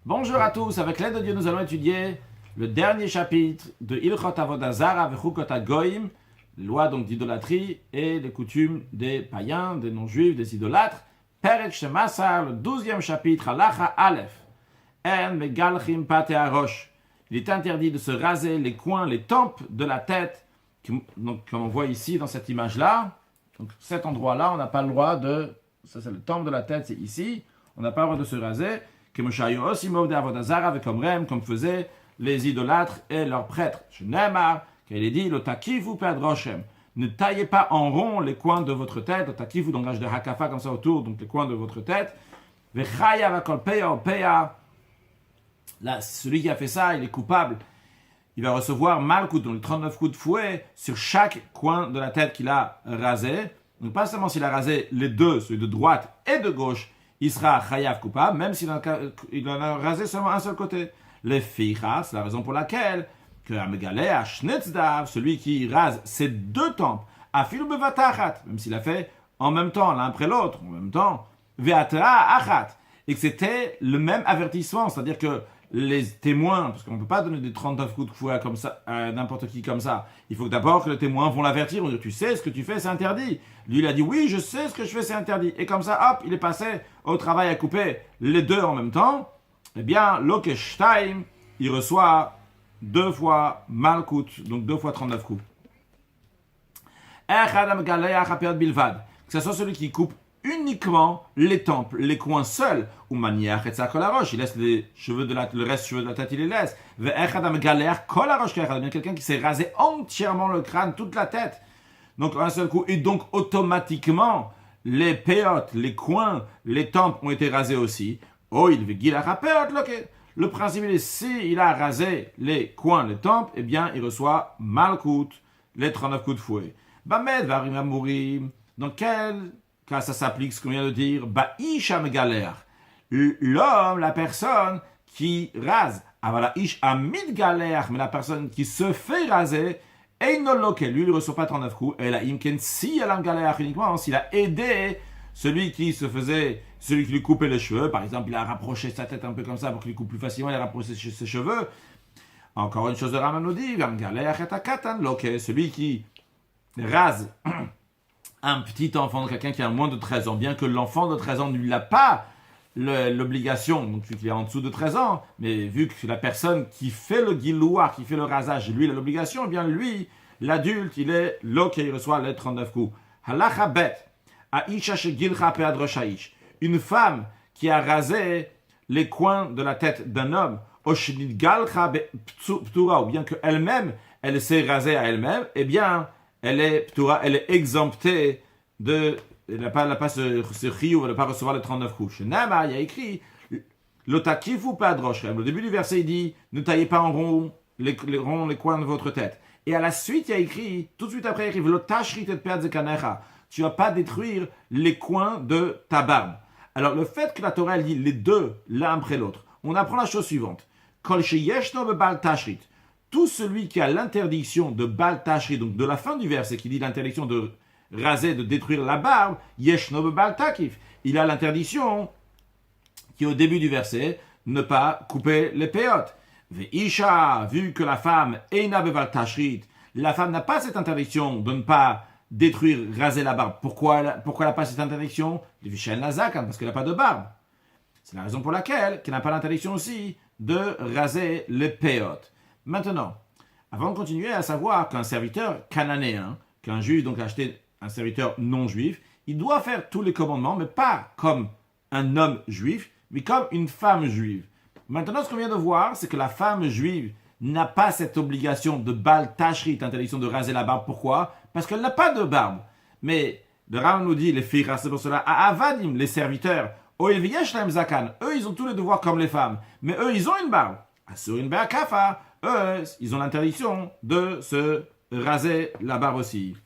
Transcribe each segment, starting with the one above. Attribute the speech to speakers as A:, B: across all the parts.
A: Bonjour à tous, avec l'aide de Dieu, nous allons étudier le dernier chapitre de Ilchot Avodah Zara v'Chukot HaGoyim, loi donc d'idolâtrie et les coutumes des païens, des non-juifs, des idolâtres. Perek Shemasar, le 12e chapitre, Halacha Aleph. En megalchim pate harosh. Il est interdit de se raser les coins, les tempes de la tête. Donc, comme on voit ici dans cette image-là, donc cet endroit-là, on n'a pas le droit de... Ça, c'est le temple de la tête, c'est ici. On n'a pas le droit de se raser. Comme faisaient les idolâtres et leurs prêtres. Car il est dit, ne taillez pas en rond les coins de votre tête. L'otakifu, langage de hakafa, comme ça autour, donc les coins de votre tête. Là, celui qui a fait ça, il est coupable. Il va recevoir malkout, donc les 39 coups de fouet, sur chaque coin de la tête qu'il a rasé. Donc pas seulement s'il a rasé les deux, celui de droite et de gauche, il sera chayav coupable, même s'il en a rasé seulement un seul côté. Les fichas, c'est la raison pour laquelle que Amegaleh, Shnetzdav, celui qui rase ses deux tempes, afil bevatachat, même s'il a fait en même temps, l'un après l'autre, en même temps, veatra achat, et que c'était le même avertissement, c'est-à-dire que les témoins, parce qu'on ne peut pas donner des 39 coups de fouet comme ça à n'importe qui comme ça. Il faut d'abord que les témoins vont l'avertir, vont dire tu sais ce que tu fais, c'est interdit. Lui il a dit oui, je sais ce que je fais, c'est interdit. Et comme ça, hop, il est passé au travail à couper les deux en même temps. Eh bien, Lokeshtaim, il reçoit 2 fois Malkout, donc 2 fois 39 coups. Que ce soit celui qui coupe uniquement les tempes, les coins seuls, ou maniach et kolarosh, il laisse les cheveux le reste des cheveux de la tête, il les laisse. Bien quelqu'un qui s'est rasé entièrement le crâne, toute la tête, donc un seul coup, et donc automatiquement, les péotes, les coins, les tempes ont été rasés aussi. Oh, il veut le principe est, si il a rasé les coins, les tempes, eh bien, il reçoit malkout, les 39 coups de fouet. Bamed varim amurim, dans quel cas ça s'applique ce qu'on vient de dire, Ba'ish galère. L'homme, la personne qui rase. Avala ish amid galère, mais la personne qui se fait raser, einoloke, lui, il ne reçoit pas 39 coups. Et la imken si elle a galère uniquement, s'il a aidé celui qui lui coupait les cheveux, par exemple, il a rapproché sa tête un peu comme ça pour qu'il coupe plus facilement, il a rapproché ses cheveux. Encore une chose de Rambam nous dit, galère et takatan loke, celui qui rase un petit enfant, quelqu'un qui a moins de 13 ans, bien que l'enfant de 13 ans ne lui a pas l'obligation, donc vu qu'il est en dessous de 13 ans, mais vu que la personne qui fait le giloua, qui fait le rasage, lui, il a l'obligation, eh bien lui, l'adulte, il est loke, il reçoit les 39 coups. Halacha bet, aisha shegilcha pe'adrosh haish. Une femme qui a rasé les coins de la tête d'un homme, ou bien qu'elle-même, elle s'est rasée à elle-même, eh bien, elle est exemptée de... Elle n'a pas ce chiyuv, elle ne va pas recevoir les 39 coups. Chez Nama, il y a écrit, l'otakifu pe'adroshem. Au début du verset, il dit, ne taillez pas en rond les coins de votre tête. Et à la suite, il y a écrit, tout de suite après, il écrit, l'otashrit et pe'adzekanecha. Tu ne vas pas détruire les coins de ta barbe. Alors, le fait que la Torah elle dit les deux, l'un après l'autre, on apprend la chose suivante. Kol sheyeshno bebal tashrit. Tout celui qui a l'interdiction de bal tashrit, donc de la fin du verset, qui dit l'interdiction de raser, de détruire la barbe, yeshno bebal takif. Il a l'interdiction, qui est au début du verset, ne pas couper les péotes. Ve'isha, vu que la femme, eina bebal tashrit, la femme n'a pas cette interdiction de ne pas détruire, raser la barbe. Pourquoi elle n'a pas cette interdiction? Parce qu'elle n'a pas de barbe. C'est la raison pour laquelle elle n'a pas l'interdiction aussi de raser les péotes. Maintenant, avant de continuer, à savoir qu'un serviteur cananéen, qu'un juif donc a acheté un serviteur non juif, il doit faire tous les commandements, mais pas comme un homme juif, mais comme une femme juive. Maintenant, ce qu'on vient de voir, c'est que la femme juive n'a pas cette obligation de bal tashrit, interdiction de raser la barbe. Pourquoi? Parce qu'elle n'a pas de barbe. Mais le Rambam nous dit, les filles, c'est pour cela, à avadim, les serviteurs, zakan, eux, ils ont tous les devoirs comme les femmes, mais eux, ils ont une barbe. Asurin be'akafa, eux, ils ont l'interdiction de se raser la barbe aussi.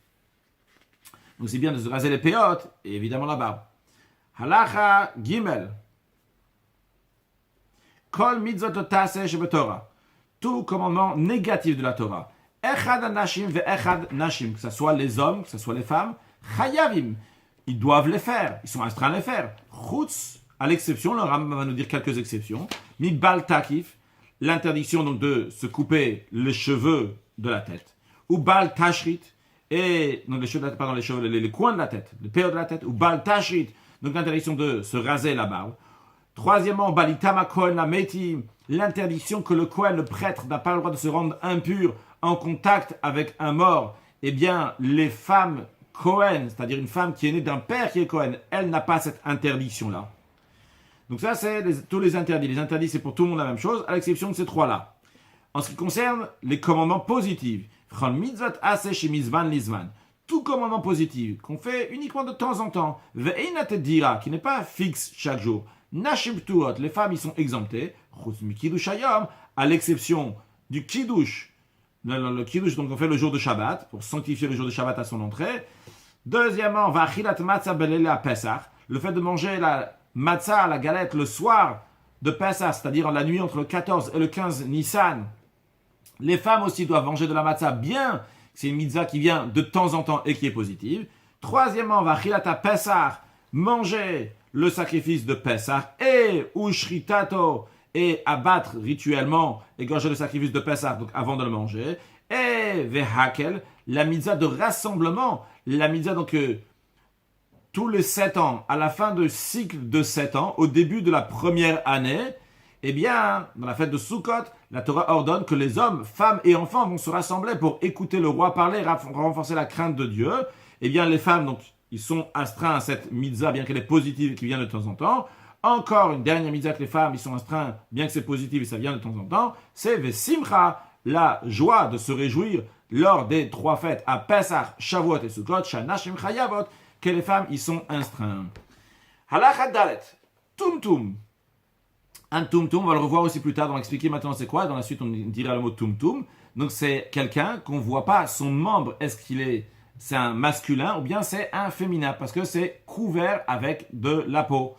A: Donc c'est bien de se raser les péotes, et évidemment la barbe. Halacha gimel. Kol mitzvot taseh shebetorah. Tout commandement négatif de la Torah. Echad nashim ve'echad nashim, que ce soit les hommes, que ce soit les femmes, chayavim, ils doivent les faire, ils sont astreints à les faire. Chutz à l'exception, le Rambam va nous dire quelques exceptions. Mi bal takif, l'interdiction donc de se couper les cheveux de la tête. Ou bal tashrit, et donc les coins de la tête, les pères de la tête. Ou bal tashrit, donc l'interdiction de se raser la barbe. Troisièmement, balitama kohen la meti, l'interdiction que le kohen, le prêtre, n'a pas le droit de se rendre impur en contact avec un mort. Eh bien, les femmes kohen, c'est-à-dire une femme qui est née d'un père qui est kohen, elle n'a pas cette interdiction-là. Donc ça, c'est tous les interdits. Les interdits, c'est pour tout le monde la même chose, à l'exception de ces trois-là. En ce qui concerne les commandements positifs, tout commandement positif qu'on fait uniquement de temps en temps, qui n'est pas fixe chaque jour, les femmes, ils sont exemptées, à l'exception du kiddush, le kiddush, donc on fait le jour de Shabbat, pour sanctifier le jour de Shabbat à son entrée. Deuxièmement, le fait de manger la matzah, la galette, le soir de Pesach, c'est-à-dire la nuit entre le 14 et le 15 Nissan. Les femmes aussi doivent manger de la matzah, bien c'est une mitzvah qui vient de temps en temps et qui est positive. Troisièmement, vachilata Pesach, manger le sacrifice de Pesach, et ushritato, et abattre rituellement, égorger le sacrifice de Pesach, donc avant de le manger. Et vehakel, la mitzvah de rassemblement, la mitzvah donc tous les 7 ans, à la fin du cycle de 7 ans, au début de la première année, eh bien, dans la fête de Sukkot, la Torah ordonne que les hommes, femmes et enfants vont se rassembler pour écouter le roi parler, renforcer la crainte de Dieu. Eh bien, les femmes, donc, ils sont astreints à cette mitzvah, bien qu'elle est positive et qui vient de temps en temps. Encore une dernière mitzvah que les femmes, ils sont astreints, bien que c'est positif et ça vient de temps en temps, c'est Vesimcha, la joie de se réjouir lors des 3 fêtes à Pesach, Shavuot et Sukkot, Shana Shimcha Yavot, que les femmes, ils sont astreints. Halakha Dalet, Tumtum. Un tumtum, on va le revoir aussi plus tard, on va expliquer maintenant c'est quoi. Dans la suite, on dira le mot tumtum. Donc, c'est quelqu'un qu'on ne voit pas son membre. Est-ce qu'il c'est un masculin ou bien c'est un féminin? Parce que c'est couvert avec de la peau.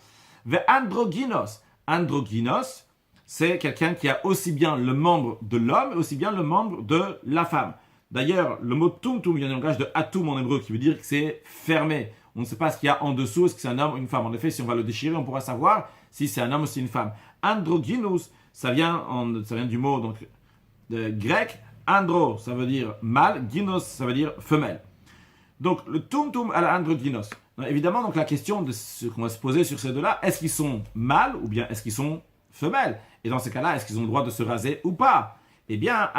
A: Ve androgynos. Androgynos, c'est quelqu'un qui a aussi bien le membre de l'homme et aussi bien le membre de la femme. D'ailleurs, le mot tumtum vient du langage de atum en hébreu, qui veut dire que c'est fermé. On ne sait pas ce qu'il y a en dessous, est-ce que c'est un homme ou une femme. En effet, si on va le déchirer, on pourra savoir si c'est un homme ou si c'est une femme. Androgynous, ça vient du mot donc, grec. Andro, ça veut dire mâle. Gynos, ça veut dire femelle. Donc, le tumtum à la androgynos. Évidemment, donc, la question de ce qu'on va se poser sur ces deux-là, est-ce qu'ils sont mâles ou bien est-ce qu'ils sont femelles? Et dans ces cas-là, est-ce qu'ils ont le droit de se raser ou pas? Eh bien,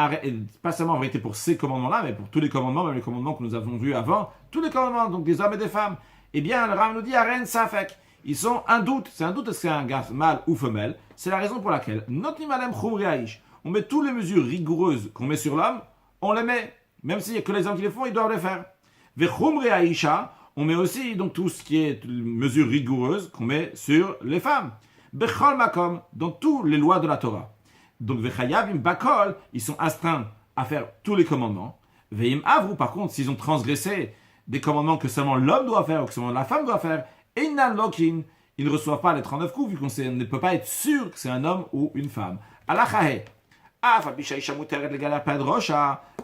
A: pas seulement en vérité pour ces commandements-là, mais pour tous les commandements, même les commandements que nous avons vus avant, tous les commandements, donc des hommes et des femmes. Eh bien, le Ram nous dit, Aren Safek. Ils sont un doute. C'est un doute est-ce que c'est un gars mâle ou femelle. C'est la raison pour laquelle, on met toutes les mesures rigoureuses qu'on met sur l'homme, on les met. Même s'il n'y a que les hommes qui les font, ils doivent les faire. On met aussi donc tout ce qui est mesures rigoureuses qu'on met sur les femmes. Bechol makom, dans toutes les lois de la Torah. Donc, vechayavim bakol, ils sont astreints à faire tous les commandements. Veim avru, par contre, s'ils ont transgressé des commandements que seulement l'homme doit faire ou que seulement la femme doit faire, einan lokin, ils ne reçoivent pas les 39 coups vu qu'on ne peut pas être sûr que c'est un homme ou une femme. Alachahe,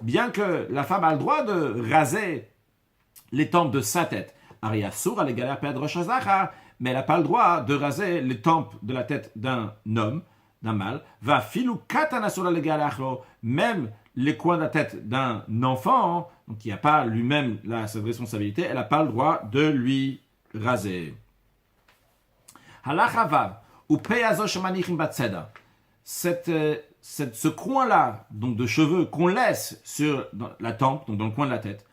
A: bien que la femme a le droit de raser les tempes de sa tête, mais elle n'a pas le droit de raser les tempes de la tête d'un homme, d'un mâle, va filou katanasura legalachlo, même les coins de la tête d'un enfant, donc qui n'a pas lui-même cette responsabilité, elle n'a pas le droit de lui raser. Halacha vav, ou peyazo shemanichim batzeda. Ce coin-là, donc de cheveux, qu'on laisse sur la tempe, donc dans le coin de la tête,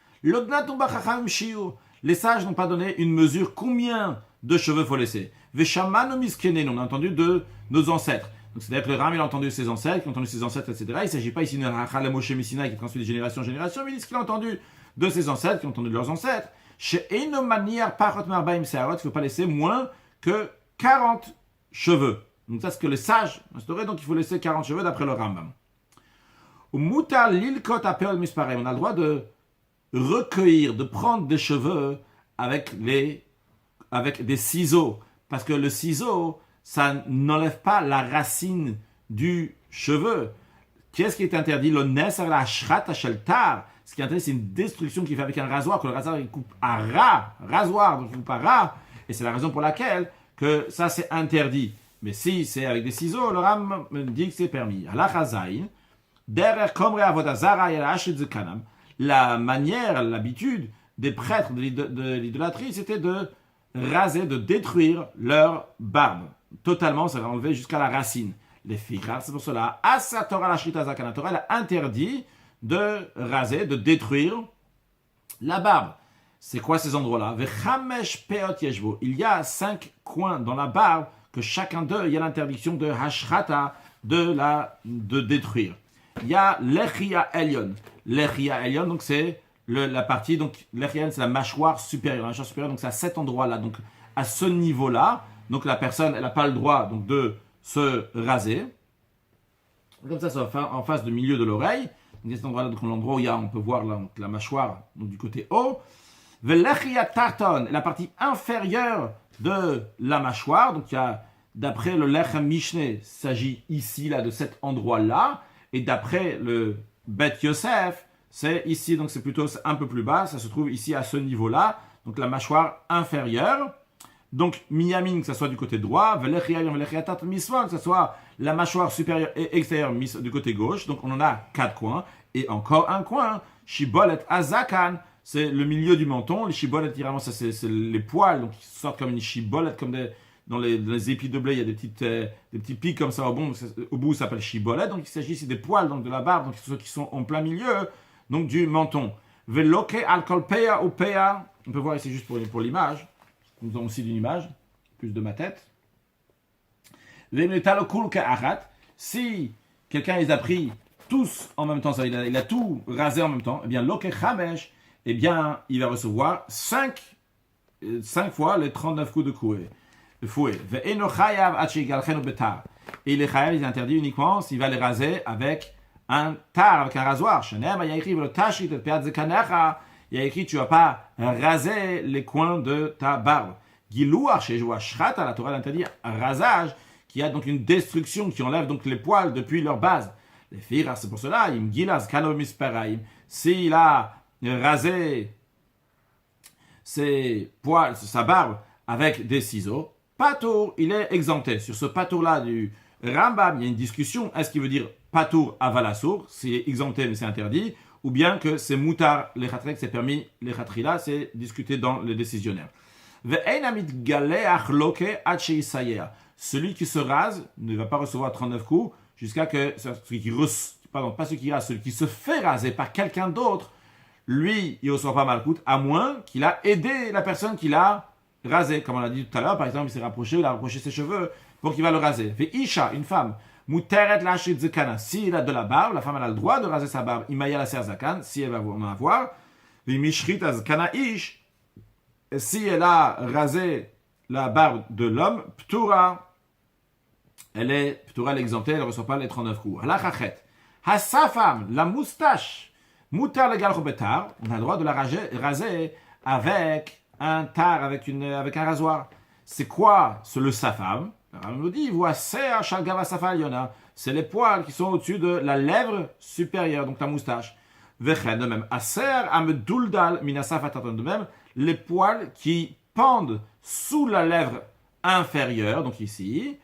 A: les sages n'ont pas donné une mesure combien de cheveux faut laisser. Veshamanu miskenen, on a entendu de nos ancêtres. Donc c'est-à-dire que le Ram, il a entendu ses ancêtres, qui ont entendu ses ancêtres, etc. Il ne s'agit pas ici d'un Hachal Moshe Messina qui transmet de génération en génération, mais il dit ce qu'il a entendu de ses ancêtres, qui ont entendu de leurs ancêtres. Chez Enomaniar Parot Marbaim Seharot, il ne faut pas laisser moins que 40 cheveux. Donc ça, c'est ce que les sages instauraient, donc il faut laisser 40 cheveux d'après le Rambam. On a le droit de recueillir, de prendre des cheveux avec des ciseaux. Parce que le ciseau, ça n'enlève pas la racine du cheveu. Qu'est-ce qui est interdit? Le nesar la shrata sheltar. Ce qui est interdit, c'est une destruction qu'il fait avec un rasoir, que le rasoir il coupe à ras, rasoir, donc il coupe à ras. Et c'est la raison pour laquelle que ça c'est interdit. Mais si c'est avec des ciseaux, le Ram me dit que c'est permis. La manière, l'habitude des prêtres de l'idolâtrie, c'était de raser, de détruire leur barbe. Totalement, ça va enlever jusqu'à la racine. Les filles, c'est pour cela, Asa Torah la Shrita Zakana, Torah, elle a interdit de raser, de détruire la barbe. C'est quoi ces endroits-là? Il y a 5 coins dans la barbe que chacun d'eux, il y a l'interdiction de Hashrata, de détruire. Il y a l'Echia Elyon. L'Echia Elyon, donc c'est la partie, donc l'Echia c'est la mâchoire supérieure. La mâchoire supérieure, donc c'est à cet endroit-là. Donc à ce niveau-là, donc la personne, elle n'a pas le droit donc, de se raser. Comme ça en face du milieu de l'oreille. Donc cet endroit-là, donc l'endroit où on peut voir la mâchoire donc, du côté haut. L'Echia Tarton, la partie inférieure de la mâchoire. Donc il y a, d'après le Lechem Mishneh, il s'agit ici, là, de cet endroit-là. Et d'après le Bet Yosef, c'est ici, donc c'est plutôt un peu plus bas, ça se trouve ici à ce niveau-là, donc la mâchoire inférieure. Donc, miyamin, que ce soit du côté droit, que ce soit la mâchoire supérieure et extérieure du côté gauche. Donc, on en a 4 coins. Et encore un coin, shibolet azakan, c'est le milieu du menton. Les shibolet, littéralement, c'est les poils, donc ils sortent comme une shibolet, comme dans les épis de blé, il y a des petits pics comme ça au bout, ça s'appelle shibolet. Donc il s'agit ici des poils donc, de la barbe, donc ceux qui sont en plein milieu donc du menton. Veloke alkol peya ou peya. On peut voir ici juste pour l'image. Nous avons aussi une image, plus de ma tête. Si quelqu'un les a pris tous en même temps, ça, il a tout rasé en même temps, eh bien loke chamesh, eh bien il va recevoir 5 fois les 39 coups de fouet. Et il est chayav, il est interdit uniquement s'il va les raser avec un tar, avec un rasoir. Il y a écrit, tu ne vas pas raser les coins de ta barbe. La Torah interdit un rasage qui a donc une destruction, qui enlève donc les poils depuis leur base. Les filles, c'est pour cela, s'il a rasé ses poils, sa barbe avec des ciseaux, Patour, il est exempté. Sur ce patour-là du Rambam, il y a une discussion. Est-ce qu'il veut dire patour avalassour, c'est exempté mais c'est interdit, ou bien que c'est moutar les khatrek, c'est permis les khatrila, c'est discuté dans les décisionnaires. Celui qui se rase ne va pas recevoir 39 coups jusqu'à que celui qui se fait raser par quelqu'un d'autre, lui, il ne reçoit pas mal de coups, à moins qu'il a aidé la personne qui l'a rasé, comme on l'a dit tout à l'heure, par exemple, il s'est rapproché, il a rapproché ses cheveux pour qu'il va le raser. Fait Isha, une femme, Muteret lashit zekana, s'il a de la barbe, la femme elle a le droit de raser sa barbe, Imaya la serzakan, si elle va en avoir. Mishrit azkana ish, si elle a rasé la barbe de l'homme, Ptura, elle est exemptée, elle ne reçoit pas les 39 coups. Halachachet, Hasafam, la moustache, Mutar legal chobetar, on a le droit de la raser avec un tar, avec un rasoir. C'est quoi le safam? On nous dit, c'est les poils qui sont au-dessus de la lèvre supérieure, donc la moustache. De même, de même, les poils qui pendent sous la lèvre inférieure, donc ici,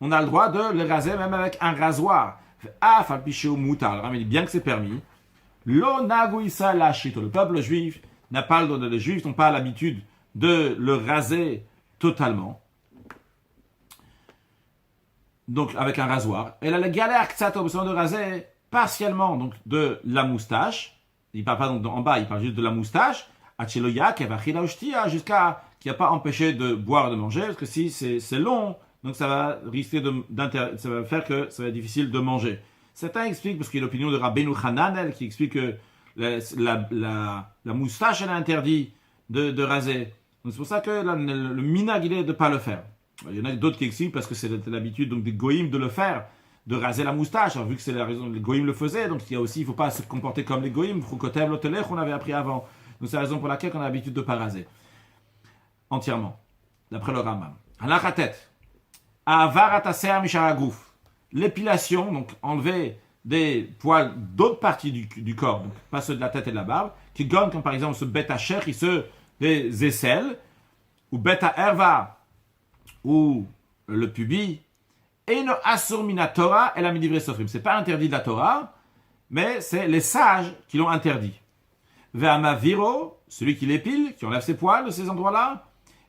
A: on a le droit de les raser même avec un rasoir. Alors, il dit bien que c'est permis. Le peuple juif les juifs n'ont pas l'habitude de le raser totalement. Donc avec un rasoir. Et là, la galère que ça a besoin de raser partiellement donc de la moustache. Il ne parle pas donc en bas, il parle juste de la moustache. Jusqu'à qu'il n'y a pas empêché de boire, de manger, parce que si c'est long, donc ça va risquer ça va faire que ça va être difficile de manger. Certains expliquent, parce qu'il y a l'opinion de Rabbeinu Hananel qui explique que la moustache elle est interdit de raser. Donc c'est pour ça que le minag il est de ne pas le faire. Il y en a d'autres qui expliquent parce que c'est l'habitude donc des goïms de le faire, de raser la moustache. Alors vu que c'est la raison que les goïms le faisaient, donc il y a aussi, il ne faut pas se comporter comme les goïms. Frukotev lotelech on avait appris avant. Donc c'est la raison pour laquelle on a l'habitude de ne pas raser entièrement, d'après le Rambam. Halachatet, avarataser misharagouf, l'épilation, donc enlever des poils d'autres parties du corps, donc pas ceux de la tête et de la barbe, qui gonnent comme par exemple ce bêta cher, qui se des aisselles, ou bêta herva, ou le pubis, Eno Asur Mina Torah et la Midivre Sofrim. C'est pas interdit de la Torah, mais c'est les sages qui l'ont interdit. Ve'amaviro, celui qui l'épile, qui enlève ses poils de ces endroits-là,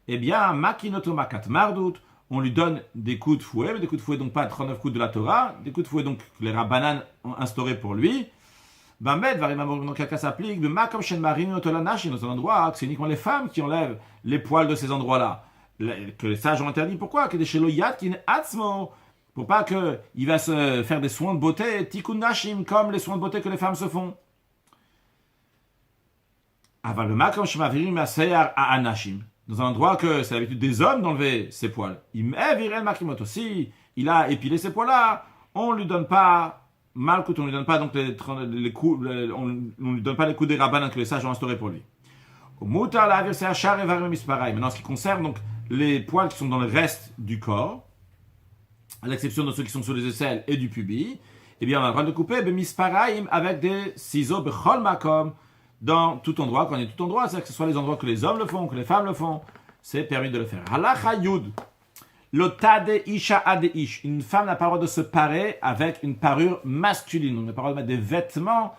A: eh bien, Makinoto Makat Mardout, on lui donne des coups de fouet, mais des coups de fouet donc pas 39 coups de la Torah, des coups de fouet donc que les rabbanan ont instauré pour lui. Bamed, dans quel cas s'applique, de Makom Shen Marin Otolanashi, dans un endroit, c'est uniquement les femmes qui enlèvent les poils de ces endroits-là. Que les sages ont interdit. Pourquoi? Que des Sheloyat qui n'atzmo, pour pas qu'il va se faire des soins de beauté, Tikkun Nashim, comme les soins de beauté que les femmes se font. Aval le Makom Shen Marin Maseyar à Anashim. Dans un endroit que c'est l'habitude des hommes d'enlever ses poils. Il il a épilé ses poils-là, on lui donne pas malkout, on lui donne pas donc les coups, on lui donne pas les coups des rabbanan que les sages ont instaurés pour lui. Maintenant, en ce qui concerne donc les poils qui sont dans le reste du corps, à l'exception de ceux qui sont sur les aisselles et du pubis, eh bien on a le droit de couper misparaim avec des ciseaux bechol makom, dans tout endroit, quand il y a tout endroit, c'est-à-dire que ce soit les endroits que les hommes le font, que les femmes le font, c'est permis de le faire. Halacha yud, lotade isha ade ish, une femme n'a pas le droit de se parer avec une parure masculine, on n'a pas le droit de mettre des vêtements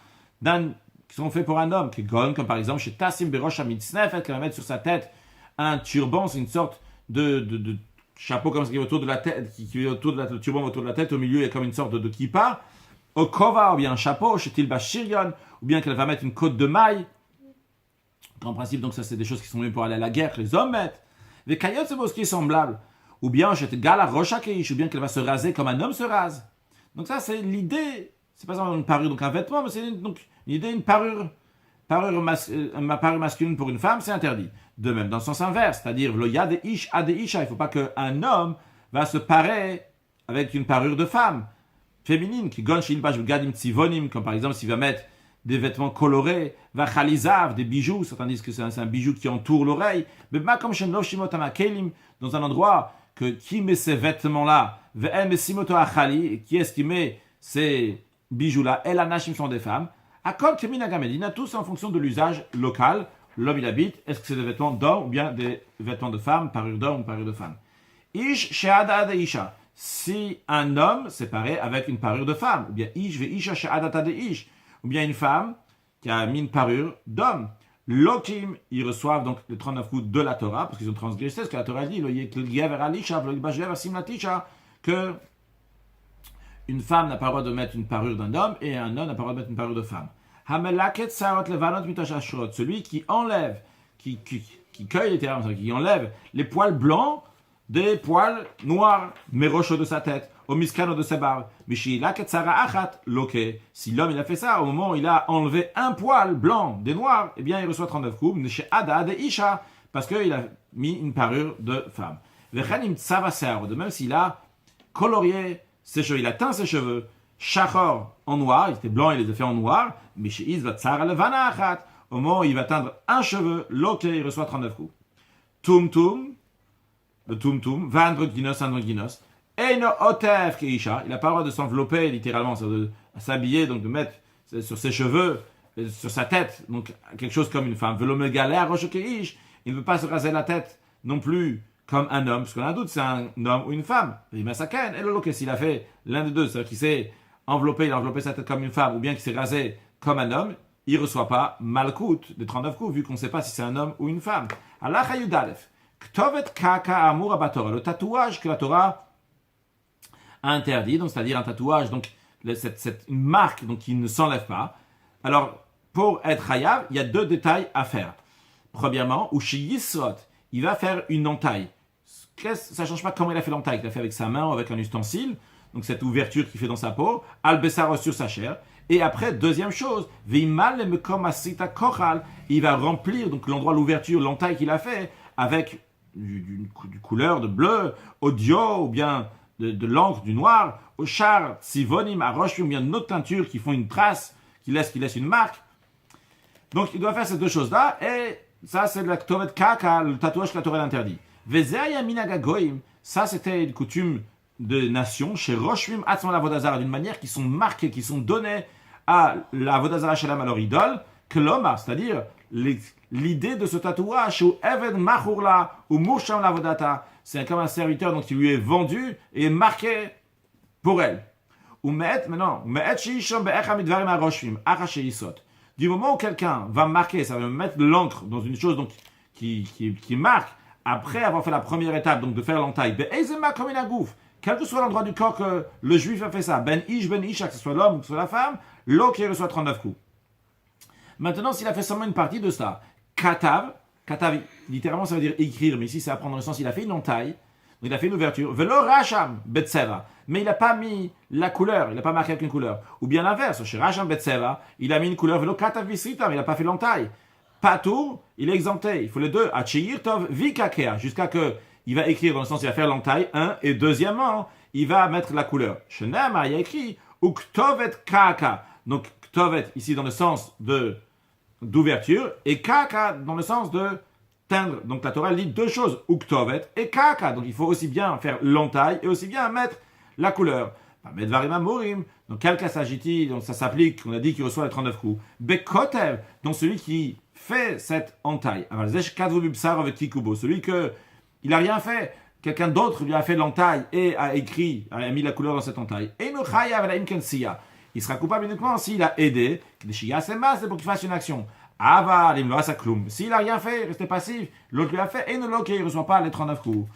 A: qui sont faits pour un homme, comme par exemple chez Tassim Berosh Amitznef, qui va mettre sur sa tête un turban, c'est une sorte de chapeau comme ça qui est autour de la tête, qui est autour de le turban autour de la tête, au milieu il y a comme une sorte de kippa, au kova, ou bien un chapeau, chez Tilba Shirion, ou bien qu'elle va mettre une côte de maille. En principe, donc ça c'est des choses qui sont mieux pour aller à la guerre, que les hommes mettent. Les caillottes, c'est ce qui est semblable. Ou bien chez Gala Rocha Keish, ou bien qu'elle va se raser comme un homme se rase. Donc ça c'est l'idée, c'est pas seulement une parure, donc un vêtement, mais c'est donc l'idée, une parure masculine pour une femme, c'est interdit. De même, dans le sens inverse, c'est-à-dire, il ne faut pas qu'un homme va se parer avec une parure de femme féminine, qui gonne gadim tzivonim, comme par exemple s'il va mettre des vêtements colorés, va khalizav, des bijoux, certains disent que c'est un bijou qui entoure l'oreille, mais comme chez dans un endroit qui met ces vêtements-là, qui est-ce qui met ces bijoux-là, et la nashim sont des femmes, tous en fonction de l'usage local, l'homme il habite, est-ce que c'est des vêtements d'homme ou bien des vêtements de femme, parure d'homme ou parure de femme. Ish she'ada de isha. Si un homme s'est paré avec une parure de femme, ou bien ish ve isha she'adata de ish, ou bien une femme qui a mis une parure d'homme. Lokim, ils reçoivent donc les 39 coups de la Torah, parce qu'ils ont transgressé ce que la Torah dit, que une femme n'a pas le droit de mettre une parure d'un homme et un homme n'a pas le droit de mettre une parure de femme. Celui qui enlève, qui cueille littéralement, qui enlève les poils blancs des poils noirs, mérochos de sa tête, au miskano de sa barbe. Si l'homme il a fait ça, au moment où il a enlevé un poil blanc des noirs, eh bien il reçoit 39 coups, parce qu'il a mis une parure de femme. De même s'il a colorié ses cheveux, il a teint ses cheveux, Shachor en noir, il était blanc, il les a fait en noir, mais chez Iz va tsara levana achat. Au moment où il va teindre un cheveu, l'autre il reçoit 39 coups. Tum-tum, le tum-tum, va androgynos, Eino otef keisha, il n'a pas le droit de s'envelopper littéralement, de s'habiller, donc de mettre sur ses cheveux, sur sa tête, donc quelque chose comme une femme. Velome galère roche keish, il ne veut pas se raser la tête non plus comme un homme, parce qu'on a un doute, c'est un homme ou une femme. Il m'a saken, et le loke, s'il a fait l'un des deux, c'est-à-dire qu'il s'est il a enveloppé sa tête comme une femme, ou bien qu'il s'est rasé comme un homme, il ne reçoit pas malkout des 39 coups, vu qu'on ne sait pas si c'est un homme ou une femme. Allah Yudalef, Ktovet Kaka Amur Abatora, le tatouage que la Torah a interdit, donc c'est-à-dire un tatouage, donc une marque donc, qui ne s'enlève pas. Alors, pour être Hayav, il y a deux détails à faire. Premièrement, Ushi Yisrot, il va faire une entaille. Ça ne change pas comment il a fait l'entaille, il l'a fait avec sa main ou avec un ustensile. Donc cette ouverture qu'il fait dans sa peau, al-bessar sur sa chair. Et après, deuxième chose, il va remplir donc l'endroit, l'ouverture, l'entaille qu'il a fait avec du couleur de bleu, audio, ou bien de l'encre, du noir, au char, sivonim, à roche, ou bien d'autres teintures qui font une trace, qui laissent une marque. Donc il doit faire ces deux choses-là, et ça c'est la ktovet kaka, le tatouage que la Torah interdit. Vezeya minagagoim, ça c'était une coutume de nations, chez Roshvim Atzma la Vodazara, d'une manière qui sont marquées, qui sont données à la Vodazara Shalom, à leur idole, que l'homme, c'est-à-dire l'idée de ce tatouage, ou Eved Machourla, ou Moucham la Vodata, c'est comme un serviteur donc, qui lui est vendu et marqué pour elle. Du moment où quelqu'un va marquer, ça veut mettre l'encre dans une chose donc, qui marque, après avoir fait la première étape, donc de faire l'entaille, quel que soit l'endroit du corps que le juif a fait ça, ben isha, que ce soit l'homme ou que ce soit la femme, l'eau qui reçoit 39 coups. Maintenant, s'il a fait seulement une partie de ça, katav, littéralement ça veut dire écrire, mais ici c'est à prendre le sens, il a fait une entaille, donc il a fait une ouverture, velo racham betseva, mais il n'a pas mis la couleur, il n'a pas marqué avec une couleur. Ou bien l'inverse, chez racham betseva, il a mis une couleur, velo katav visrita, mais il n'a pas fait l'entaille. Patou, il est exempté, il faut les deux, achir tov vikakea, jusqu'à que il va écrire dans le sens, il va faire l'entaille, et deuxièmement, il va mettre la couleur. Shenema, il y a écrit, ou ktovet kaka, donc ktovet ici dans le sens d'ouverture, et kaka dans le sens de teindre. Donc la Torah dit deux choses, uktovet et kaka. Donc il faut aussi bien faire l'entaille et aussi bien mettre la couleur. Medvarim amorim, dans quel cas s'agit-il? Donc ça s'applique, on a dit qu'il reçoit les 39 coups. Bekotev, donc celui qui fait cette entaille. Celui que il n'a rien fait. Quelqu'un d'autre lui a fait l'entaille et a écrit, a mis la couleur dans cette entaille. Il sera coupable uniquement s'il a aidé, c'est pour qu'il fasse une action. S'il n'a rien fait, restez passif, l'autre lui a fait, et il ne reçoit pas les 39 coups.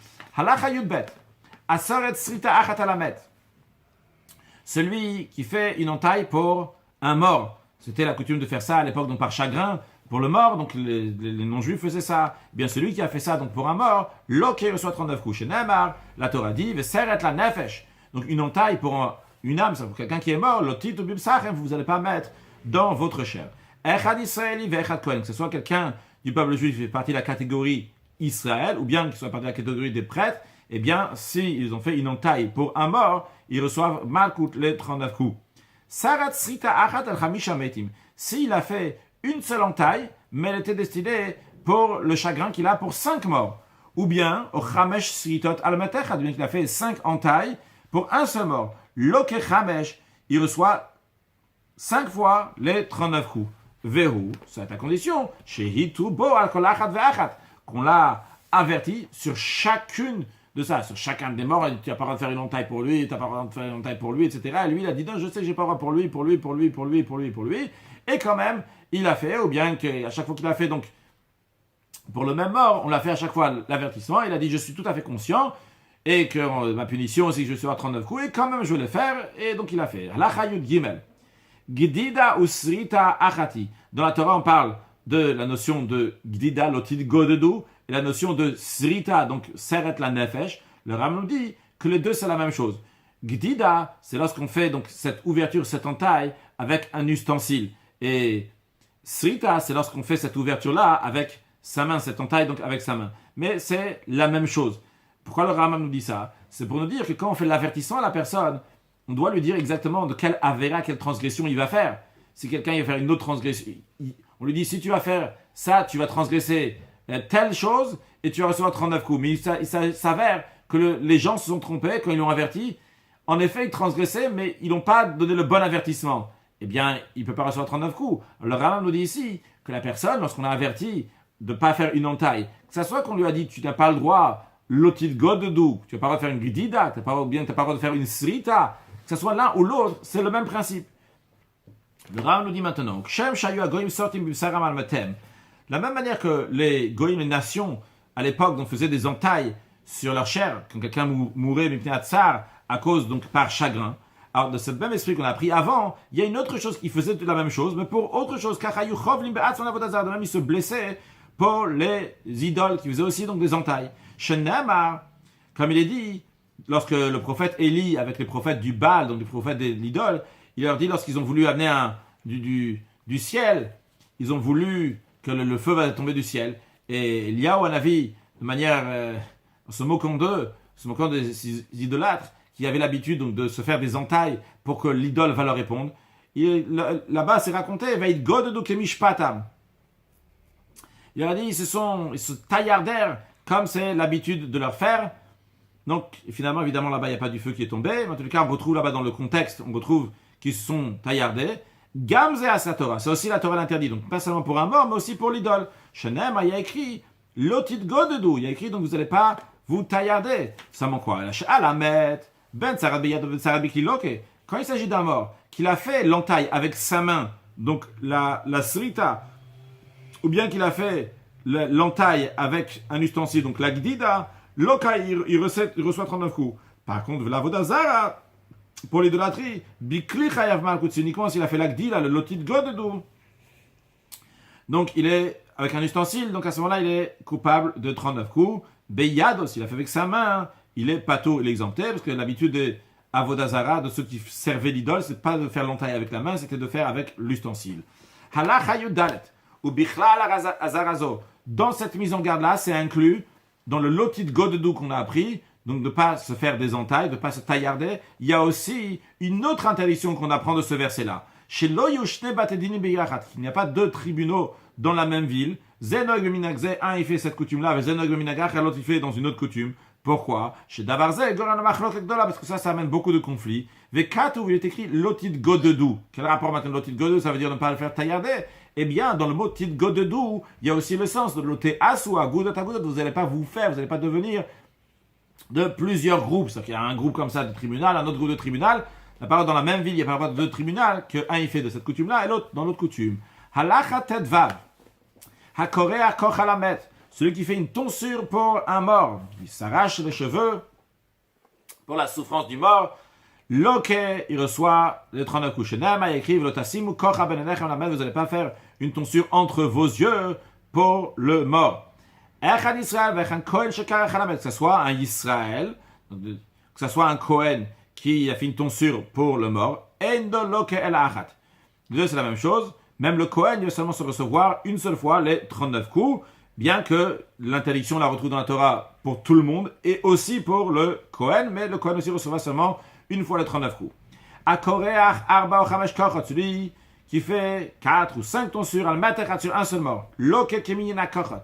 A: Celui qui fait une entaille pour un mort. C'était la coutume de faire ça à l'époque, donc par chagrin, pour le mort, donc les non-juifs faisaient ça. Eh bien, celui qui a fait ça donc pour un mort, reçoit 39 coups. Chez Neymar, la Torah dit, la nefesh. Donc une entaille pour une âme, c'est pour quelqu'un qui est mort, vous n'allez pas mettre dans votre chair. Que ce soit quelqu'un du peuple juif qui fait partie de la catégorie Israël, ou bien qu'il soit partie de la catégorie des prêtres, eh bien, s'ils ont fait une entaille pour un mort, ils reçoivent malkout les 39 coups. S'il a fait une seule entaille, mais elle était destinée pour le chagrin qu'il a pour 5 morts. Ou bien, au chamesh sritot al-metecha, bien qu'il a fait 5 entailles pour un seul mort. Loke chamesh, il reçoit 5 fois les 39 coups. Vehu, c'est à condition, shehitu bo al kol achat ve'achat, qu'on l'a averti sur chacune de ça, sur chacun des morts, tu n'as pas le droit de faire une entaille pour lui, tu n'as pas le droit de faire une entaille pour lui, etc. Et lui, il a dit, non, je sais que j'ai pas le droit pour lui, et quand même, il a fait, ou bien qu'à chaque fois qu'il a fait, donc, pour le même mort, on l'a fait à chaque fois l'avertissement, il a dit, je suis tout à fait conscient, et que ma punition, c'est que je suis à 39 coups, et quand même, je vais le faire, et donc il a fait. Halachayut Gimel. Gdida usrita achati. Dans la Torah, on parle de la notion de Gdida, l'otid godedu, et la notion de srita, donc seret la nefesh. Le Ram nous dit que les deux, c'est la même chose. Gdida, c'est lorsqu'on fait donc cette ouverture, cette entaille, avec un ustensile. Et srita, c'est lorsqu'on fait cette ouverture-là avec sa main, cette entaille, donc avec sa main. Mais c'est la même chose. Pourquoi le Rambam nous dit ça? C'est pour nous dire que quand on fait l'avertissement à la personne, on doit lui dire exactement de quelle avéra, quelle transgression il va faire. Si quelqu'un va faire une autre transgression, on lui dit, si tu vas faire ça, tu vas transgresser telle chose et tu vas recevoir 39 coups. Mais il s'avère que les gens se sont trompés quand ils l'ont averti. En effet, ils transgressaient, mais ils n'ont pas donné le bon avertissement. Eh bien, il ne peut pas recevoir 39 coups. Alors, le Rambam nous dit ici que la personne, lorsqu'on a averti de ne pas faire une entaille, que ce soit qu'on lui a dit, tu n'as pas le droit, l'otit godedou, tu n'as pas le droit de faire une gdida, tu n'as pas le droit de faire une srita, que ce soit l'un ou l'autre, c'est le même principe. Le Rambam nous dit maintenant, la même manière que les goïms, les nations, à l'époque, donc, faisaient des entailles sur leur chair, quand quelqu'un mourait à cause, donc, par chagrin. Alors, de ce même esprit qu'on a appris avant, il y a une autre chose qui faisait la même chose, mais pour autre chose, de même, ils se blessaient pour les idoles qui faisaient aussi donc des entailles. Shenamar, comme il est dit, lorsque le prophète Élie, avec les prophètes du Baal, donc les prophètes de l'idole, il leur dit, lorsqu'ils ont voulu amener du ciel, ils ont voulu que le feu va tomber du ciel. Et Eliyahu Hanavi, de manière, en se moquant des idolâtres, qui avaient l'habitude donc, de se faire des entailles pour que l'idole va leur répondre, là-bas, c'est raconté, Vaïd Godedu Kemishpatam. Il leur a dit, ils se taillardèrent comme c'est l'habitude de leur faire. Donc, finalement, évidemment, là-bas, il n'y a pas du feu qui est tombé. Mais en tout cas, on retrouve là-bas dans le contexte, on retrouve qu'ils se sont taillardés. Gamze à sa Torah. C'est aussi la Torah l'interdit. Donc, pas seulement pour un mort, mais aussi pour l'idole. Shenem, il y a écrit, Lotit Godedu. Il y a écrit, donc, vous n'allez pas vous taillardez. Seulement quoi? La met, ben sarabikliloke. Quand il s'agit d'un mort, qu'il a fait l'entaille avec sa main, donc la srita, ou bien qu'il a fait l'entaille avec un ustensile, donc la gdida, loka, il reçoit 39 coups. Par contre, la vodazara, pour l'idolâtrie, bikli chayav malkut, c'est uniquement s'il a fait la gdida, le lotit godedou. Donc, il est avec un ustensile, donc à ce moment-là, il est coupable de 39 coups. Beyado, s'il a fait avec sa main, il est pato, il est exempté, parce que l'habitude des avodazara, de ceux qui servaient l'idole, c'est pas de faire l'entaille avec la main, c'était de faire avec l'ustensile. Halacha yudalet, ou bichlal azarazo. Dans cette mise en garde-là, c'est inclus dans le lotit godedou qu'on a appris, donc de ne pas se faire des entailles, de ne pas se taillarder. Il y a aussi une autre interdiction qu'on apprend de ce verset-là. Chez Loyushne Batedini Beyachat, il n'y a pas deux tribunaux dans la même ville. Zenog Minagze, un il fait cette coutume-là, et Zenog Minagach, l'autre il fait dans une autre coutume. Pourquoi? Chez Davarze, Goran Machlok Ekdola, parce que ça amène beaucoup de conflits. Vekatou, il est écrit lotit godedou. Quel rapport maintenant lotit godedou? Ça veut dire ne pas le faire taillarder. Eh bien, dans le mot tit godedou, il y a aussi le sens de loté asua, goudat à goudat. Vous n'allez pas vous faire, vous n'allez pas devenir de plusieurs groupes. C'est-à-dire qu'il y a un groupe comme ça de tribunal, un autre groupe de tribunal. La parole dans la même ville, il n'y a pas de deux tribunaux, qu'un il fait de cette coutume-là et l'autre dans l'autre coutume. Halacha tedvav. Hakorea kochalamet. Celui qui fait une tonsure pour un mort, il s'arrache les cheveux pour la souffrance du mort. Loke, il reçoit les 39 coups. Shenema, il écrit, Vlotasimu kocha benenechem lamet. Vous n'allez pas faire une tonsure entre vos yeux pour le mort. Echan Israël, vechan Kohen shekar chalamet. Que ce soit un Israël, que ce soit un Kohen qui a fait une tonsure pour le mort. Endo loke el achat. Les deux, c'est la même chose. Même le Kohen, il va seulement se recevoir une seule fois les 39 coups, bien que l'interdiction la retrouve dans la Torah pour tout le monde, et aussi pour le Kohen, mais le Kohen aussi recevra seulement une fois les 39 coups. Akoreach arba ou chamesh kochot, celui qui fait 4 ou 5 tonsures, al matechat sur un seul mort. Loke keminina kochot.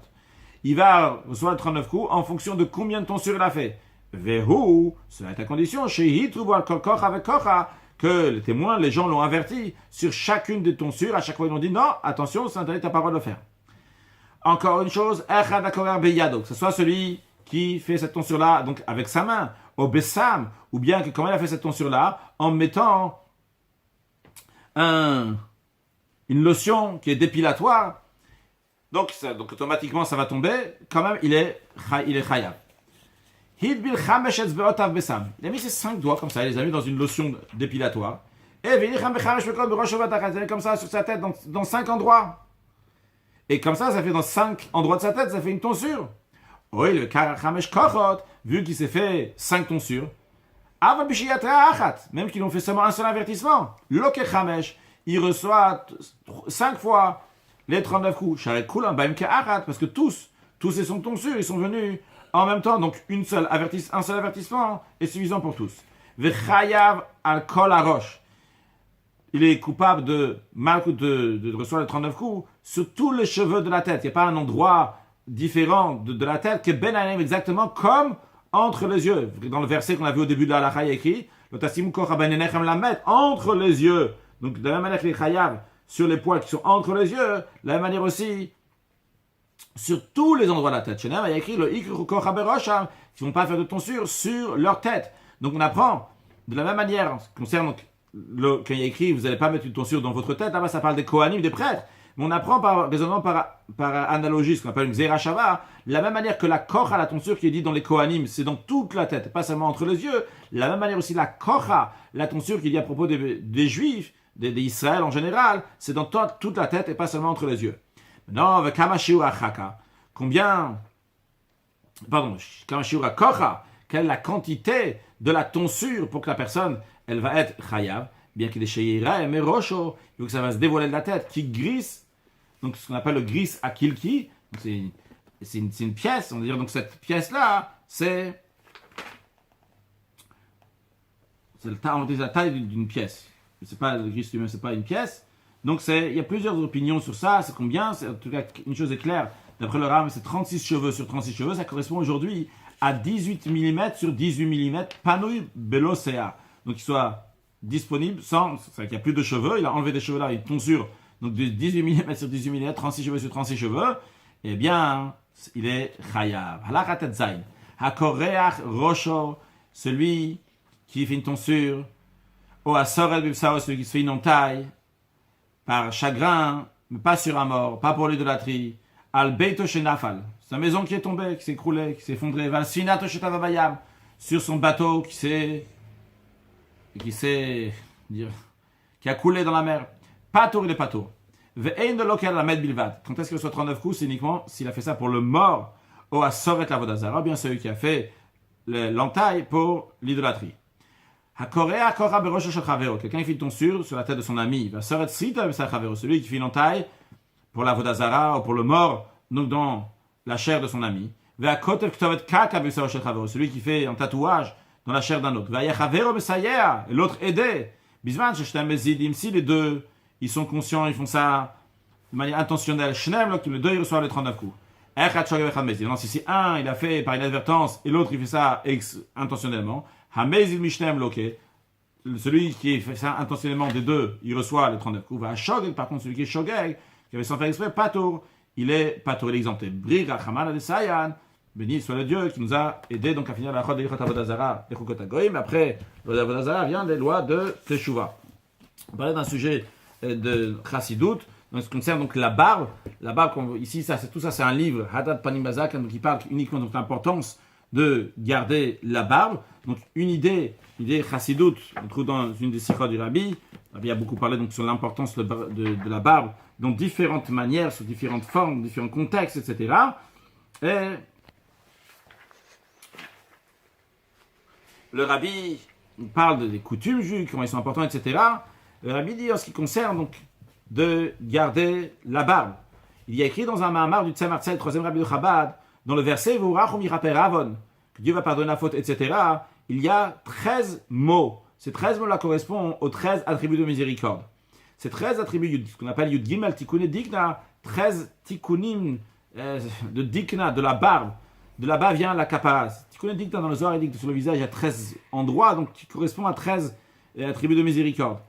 A: Il va recevoir les 39 coups en fonction de combien de tonsures il a fait. Vehu, cela est à condition, shehi trouve al kol kocha avec kocha, que les témoins, les gens l'ont averti sur chacune des tonsures. À chaque fois, ils ont dit non, attention, c'est interdit, t'as pas le droit de le faire. Encore une chose, echad akorer beyado, que ce soit celui qui fait cette tonsure-là, donc avec sa main, au bessam, ou bien que comment il a fait cette tonsure-là, en mettant une lotion qui est dépilatoire, donc automatiquement ça va tomber, quand même il est chayav. Il a mis ses 5 doigts comme ça, il les a mis dans une lotion dépilatoire. Et il a comme ça sur sa tête, dans 5 endroits. Et comme ça fait dans 5 endroits de sa tête, ça fait une tonsure. Oui, le karachamesh kochot, vu qu'il s'est fait 5 tonsures, même qu'ils ont fait seulement un seul avertissement, lokechamesh, il reçoit 5 fois les 39 coups. Parce que tous ces sont tonsures, ils sont venus en même temps, donc un seul avertissement est suffisant pour tous. Vechayav al kol arosh. Il est coupable de recevoir les 39 coups sur tous les cheveux de la tête. Il n'y a pas un endroit différent de la tête que Ben Hanem exactement comme entre les yeux. Dans le verset qu'on a vu au début de la halakha, il y a écrit entre les yeux. Donc de la même manière que les chayav sur les poils qui sont entre les yeux, de la même manière aussi sur tous les endroits de la tête. Chez Nam, il y a écrit le ikru kocha berosham, qui ne vont pas faire de tonsure sur leur tête. Donc on apprend de la même manière en ce qui concerne quand il y a écrit vous n'allez pas mettre une tonsure dans votre tête, là-bas ça parle des kohanim, des prêtres. Mais on apprend par raisonnement, par analogie, ce qu'on appelle une zerachava, la même manière que la kocha, la tonsure qui est dit dans les kohanim, c'est dans toute la tête, pas seulement entre les yeux. La même manière aussi la kocha, la tonsure qui dit à propos des juifs, des Israël en général, c'est dans toute la tête et pas seulement entre les yeux. Maintenant, avec kamashiura chaka, kamashiura kocha, quelle est la quantité de la tonsure pour que la personne, elle va être chayav, bien qu'il est sheira et merosho, il faut que ça va se dévoiler de la tête, qui grisse, donc ce qu'on appelle le gris akilki, c'est une pièce, on va dire, donc cette pièce-là, c'est la taille d'une pièce. C'est pas le gris lui-même, c'est pas une pièce. Donc il y a plusieurs opinions sur ça, c'est combien, en tout cas une chose est claire, d'après le Ram, c'est 36 cheveux sur 36 cheveux, ça correspond aujourd'hui à 18 mm sur 18 mm, panouille belosea. Donc il soit disponible sans, c'est-à-dire qu'il n'y a plus de cheveux, il a enlevé des cheveux là, une tonsure, donc de 18 mm sur 18 mm, 36 cheveux sur 36 cheveux, eh bien, il est chayav. Halacha tetzayin. Hakoreach Rosho, celui qui fait une tonsure. O Asorel Bibsao, celui qui se fait une entaille. Par chagrin, mais pas sur un mort, pas pour l'idolâtrie. Al Beito Shenafal, sa maison qui est tombée, qui s'est écroulée, qui s'est effondrée. Val Sinato Shetavabayam, sur son bateau qui a coulé dans la mer. Pas tour, il est pas tour. Ve'ein de local la med bilvad. Quand est-ce qu'il reçoit 39 coups? C'est uniquement s'il a fait ça pour le mort. Ou à soret la vodazara, bien celui qui a fait l'entaille pour l'idolâtrie. Hakorea kora berosh shachavero. Quelqu'un qui fait une tonsure sur la tête de son ami. Va soret sita shachavero. Celui qui fait l'entaille pour la vodazara ou pour le mort, donc dans la chair de son ami. Ve'a kotev ktovet kaka berosh shachavero. Celui qui fait un tatouage dans la chair d'un autre. Ve'a yachavero besayea. Et l'autre aider. Bisman sheshtem bezidim. Si les deux ils sont conscients, ils font ça de manière intentionnelle. Les deux, ils reçoivent les 39 coups. Non, si un, il a fait par inadvertance, et l'autre, il fait ça intentionnellement. Celui qui fait ça intentionnellement des deux, il reçoit les 39 coups. Par contre, celui qui est shogeg, qui avait sans faire exprès, patour, il est exempté. Béni soit le Dieu qui nous a aidé donc à finir la chod de l'Ichot Avodazara, les Chukot Hagoyim. Après, l'Avodazara vient des lois de Teshuvah. On parlait d'un sujet de Chassidut, en ce qui concerne donc la barbe. La barbe, ici, tout ça, c'est un livre, Hadat Panim Bazak, qui parle uniquement de l'importance de garder la barbe. Donc, une idée Chassidut, on trouve dans une des sikhot du Rabbi. Rabbi a beaucoup parlé donc sur l'importance de la barbe, dans différentes manières, sous différentes formes, différents contextes, etc. Et le Rabbi parle des coutumes juives, comment ils sont importants, etc. Le Rabbi dit en ce qui concerne donc de garder la barbe. Il y a écrit dans un Mahamar du Tzemar Tzed, 3e Rabbi de Chabad, dans le verset V'urachum yiraper avon, que Dieu va pardonner la faute, etc. Il y a 13 mots. Ces 13 mots-là correspondent aux 13 attributs de miséricorde. Ces 13 attributs, ce qu'on appelle Yud Gimel Tikkuné Dikna, 13 tikkunim de Dikna, de la barbe. De là-bas vient la kapara. Tikkuné Dikna dans le Zohar, il dit que sur le visage, il y a 13 endroits, donc qui correspondent à 13 attributs de miséricorde.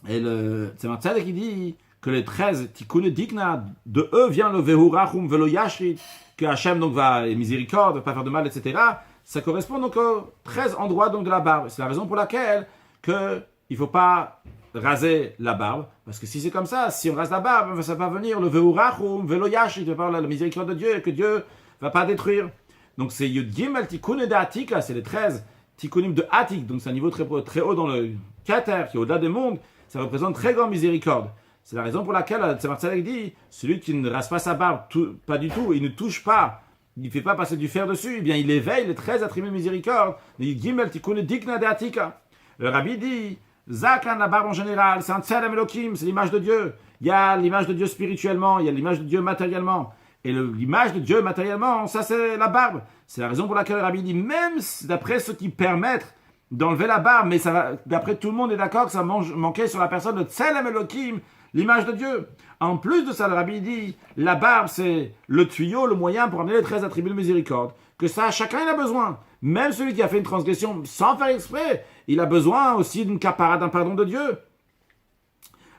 A: Et le Tzemar Tzedek qui dit que les 13 Tikkuné Dikna, de eux vient le Vehurachum Velo Yashrit, que Hachem donc va miséricorde, ne va pas faire de mal, etc. Ça correspond donc aux 13 endroits donc de la barbe. C'est la raison pour laquelle il ne faut pas raser la barbe. Parce que si c'est comme ça, si on rase la barbe, ça va venir le Vehurachum Velo Yashrit, de par la miséricorde de Dieu, et que Dieu ne va pas détruire. Donc c'est Yud Gimel Tikkuné de Atika, c'est les 13 Tikkunim de Atik, donc c'est un niveau très haut dans le Keter, qui est au-delà des mondes. Ça représente très grande miséricorde. C'est la raison pour laquelle Tzemar Tzedek dit celui qui ne rase pas sa barbe, pas du tout, il ne touche pas, il ne fait pas passer du fer dessus, eh bien il éveille les 13 attributs de miséricorde. Gimel Tikkuné Dikna de Atika. Le Rabbi dit Zakan, la barbe en général, c'est un Tselem Elokim, c'est l'image de Dieu. Il y a l'image de Dieu spirituellement, il y a l'image de Dieu matériellement. Et l'image de Dieu matériellement, ça c'est la barbe. C'est la raison pour laquelle le Rabbi dit même d'après ceux qui permettent d'enlever la barbe, mais ça va, d'après tout le monde est d'accord que ça manquait sur la personne de Tselem Elokim, l'image de Dieu. En plus de ça, le Rabbi dit, la barbe c'est le tuyau, le moyen pour amener les 13 attributs de miséricorde. Que ça, chacun il a besoin. Même celui qui a fait une transgression sans faire exprès, il a besoin aussi d'une kapara, d'un pardon de Dieu.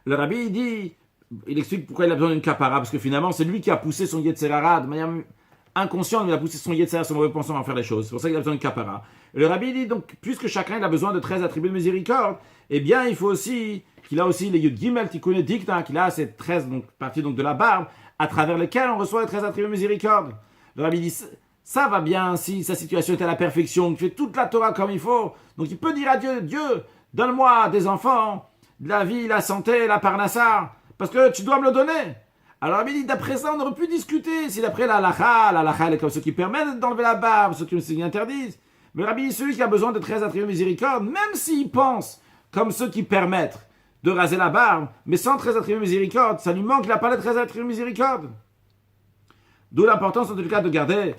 A: Le Rabbi dit, il explique pourquoi il a besoin d'une kapara, parce que finalement c'est lui qui a poussé son Yetzer Hara de manière inconsciente, il a poussé son Yetzer Hara, son mauvais pensement à faire les choses. C'est pour ça qu'il a besoin d'une kapara. Et le Rabbi dit donc, puisque chacun il a besoin de 13 attributs de miséricorde, eh bien il faut aussi qu'il a aussi les Yud Gimel Tikkuné Dikna, qu'il a ces 13 donc, parties donc, de la barbe, à travers lesquelles on reçoit les 13 attributs de miséricorde. Le Rabbi dit, ça va bien si sa situation est à la perfection, qu'il fait toute la Torah comme il faut. Donc il peut dire à Dieu, Dieu, donne-moi des enfants, de la vie, la santé, la parnassa, parce que tu dois me le donner. Alors Rabbi dit, d'après ça, on aurait pu discuter, si d'après la halakha, elle est comme ceux qui permettent d'enlever la barbe, ceux qui interdisent. Mais Rabbi dit, celui qui a besoin de 13 attributs de miséricorde, même s'il pense comme ceux qui permettent de raser la barbe, mais sans 13 attributs de miséricorde, ça lui manque, il n'a pas les 13 attributs de miséricorde. D'où l'importance, en tout cas, de garder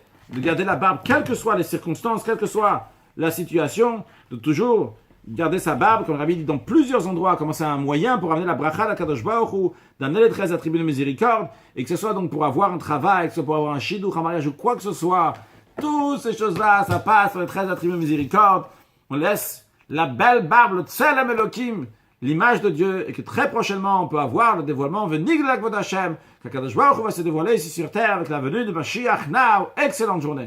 A: la barbe, quelles que soient les circonstances, quelle que soit la situation, de toujours garder sa barbe, comme Rabbi dit, dans plusieurs endroits, comme c'est un moyen pour amener la bracha à Kadosh Baruch Hu, d'amener les 13 attributs de miséricorde, et que ce soit donc pour avoir un travail, que ce soit pour avoir un shidduch, un mariage, ou quoi que ce soit, toutes ces choses-là, ça passe sur les 13 attributs de miséricorde. On laisse la belle barbe, le Tselem Elokim, l'image de Dieu, et que très prochainement, on peut avoir le dévoilement, Venig l'Akvod Hashem, qu'Akadosh Baruch Hu va se dévoiler ici sur terre avec la venue de Mashiach Now. Excellente journée.